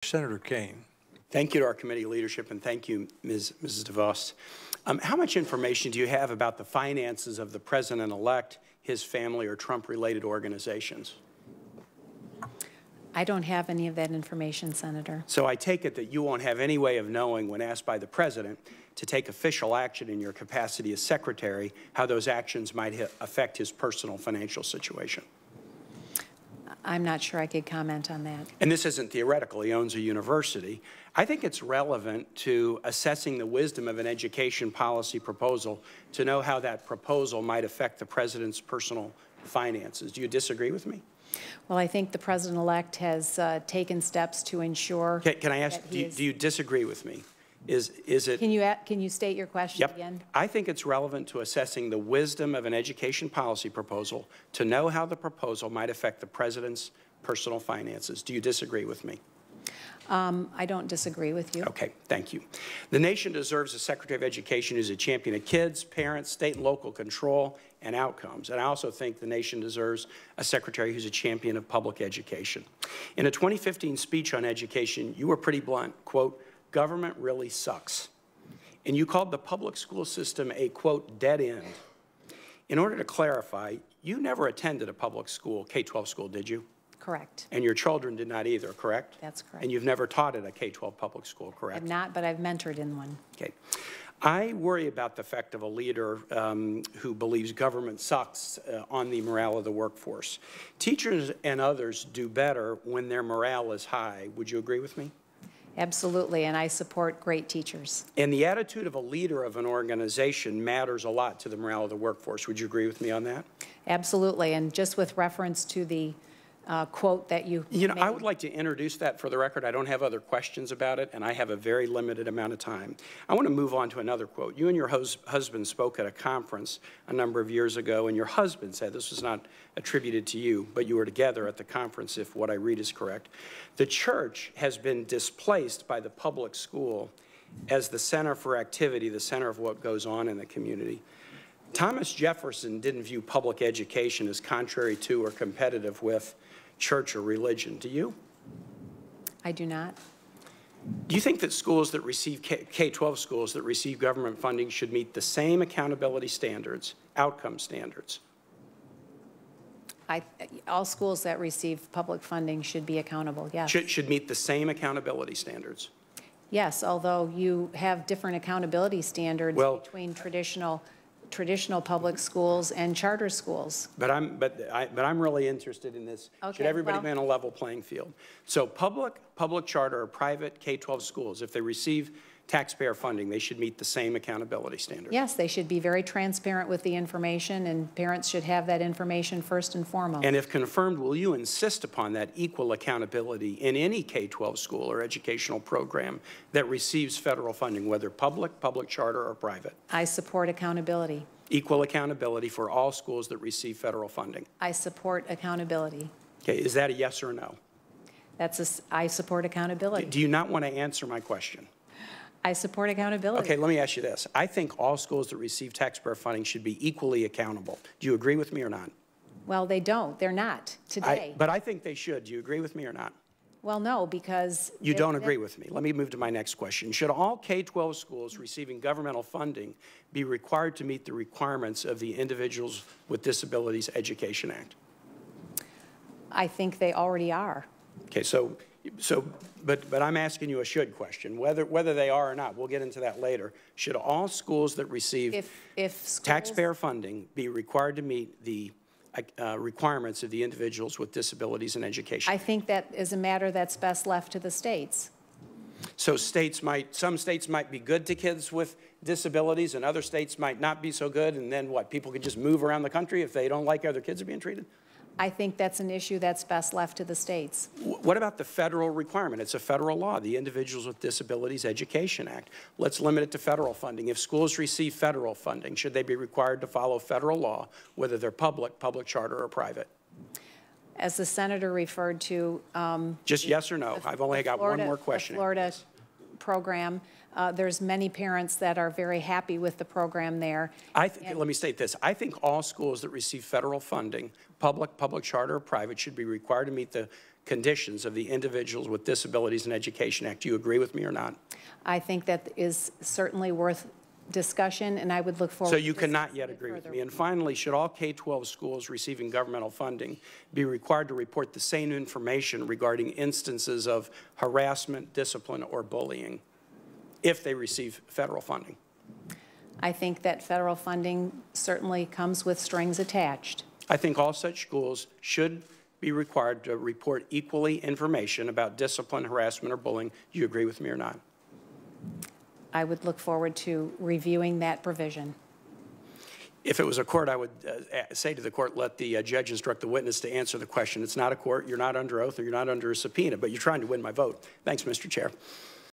Senator Kaine. Thank you to our committee leadership, and thank you, Mrs. DeVos. How much information do you have about the finances of the president-elect, his family, or Trump-related organizations? I don't have any of that information, Senator. So I take it that you won't have any way of knowing, when asked by the president to take official action in your capacity as secretary, how those actions might affect his personal financial situation. I'm not sure I could comment on that. And this isn't theoretical. He owns a university. I think it's relevant to assessing the wisdom of an education policy proposal to know how that proposal might affect the president's personal finances. Do you disagree with me? Well, I think the president-elect has taken steps to ensure. Can I ask, do you disagree with me? Is it? Can you state your question again? I think it's relevant to assessing the wisdom of an education policy proposal to know how the proposal might affect the president's personal finances. Do you disagree with me? I don't disagree with you. Okay, thank you. The nation deserves a Secretary of Education who's a champion of kids, parents, state and local control, and outcomes. And I also think the nation deserves a Secretary who's a champion of public education. In a 2015 speech on education, you were pretty blunt, quote, "Government really sucks." And you called the public school system a, quote, "dead end." In order to clarify, you never attended a public school, K-12 school, did you? Correct. And your children did not either, correct? That's correct. And you've never taught at a K-12 public school, correct? I've not, but I've mentored in one. Okay. I worry about the effect of a leader who believes government sucks on the morale of the workforce. Teachers and others do better when their morale is high. Would you agree with me? Absolutely, and I support great teachers. And the attitude of a leader of an organization matters a lot to the morale of the workforce. Would you agree with me on that? Absolutely, and just with reference to the quote that you made. I would like to introduce that for the record. I don't have other questions about it, and I have a very limited amount of time. I want to move on to another quote. You and your husband spoke at a conference a number of years ago, and your husband said, this was not attributed to you, but you were together at the conference, if what I read is correct, the church has been displaced by the public school as the center for activity, the center of what goes on in the community. Thomas Jefferson didn't view public education as contrary to or competitive with church or religion. Do you? I do not. Do you think that schools that receive K-12 schools that receive government funding should meet the same accountability standards, outcome standards? All schools that receive public funding should be accountable, yes. Should meet the same accountability standards? Yes, although you have different accountability standards between traditional public schools and charter schools. But I'm really interested in this. Okay, should everybody be on a level playing field? So public charter or private K-12 schools, if they receive taxpayer funding, they should meet the same accountability standards. Yes, they should be very transparent with the information, and parents should have that information first and foremost. And if confirmed, will you insist upon that equal accountability in any K-12 school or educational program that receives federal funding, whether public charter, or private? I support accountability. Equal accountability for all schools that receive federal funding. I support accountability. Okay, is that a yes or no? I support accountability. Do you not want to answer my question? I support accountability. Okay, let me ask you this. I think all schools that receive taxpayer funding should be equally accountable. Do you agree with me or not? Well, they don't. They're not today. But I think they should. Do you agree with me or not? Well, no, because... You don't agree with me. Let me move to my next question. Should all K-12 schools receiving governmental funding be required to meet the requirements of the Individuals with Disabilities Education Act? I think they already are. Okay, but I'm asking you a should question, whether they are or not. We'll get into that later. Should all schools that receive taxpayer funding be required to meet the requirements of the Individuals with Disabilities in Education? I think that is a matter that's best left to the states. So some states might be good to kids with disabilities and other states might not be so good, and then what, people could just move around the country if they don't like how their kids are being treated? I think that's an issue that's best left to the states. What about the federal requirement? It's a federal law, the Individuals with Disabilities Education Act. Let's limit it to federal funding. If schools receive federal funding, should they be required to follow federal law, whether they're public charter, or private? As the senator referred to... just yes or no? I've only got one more question. The Florida program, there's many parents that are very happy with the program there. Let me state this. I think all schools that receive federal funding, public charter, or private, should be required to meet the conditions of the Individuals with Disabilities in Education Act. Do you agree with me or not? I think that is certainly worth discussion, and I would look forward to So you cannot yet agree with me. And finally, should all K-12 schools receiving governmental funding be required to report the same information regarding instances of harassment, discipline, or bullying if they receive federal funding? I think that federal funding certainly comes with strings attached. I think all such schools should be required to report equally information about discipline, harassment, or bullying. Do you agree with me or not? I would look forward to reviewing that provision. If it was a court, I would say to the court, let the judge instruct the witness to answer the question. It's not a court. You're not under oath or you're not under a subpoena, but you're trying to win my vote. Thanks, Mr. Chair.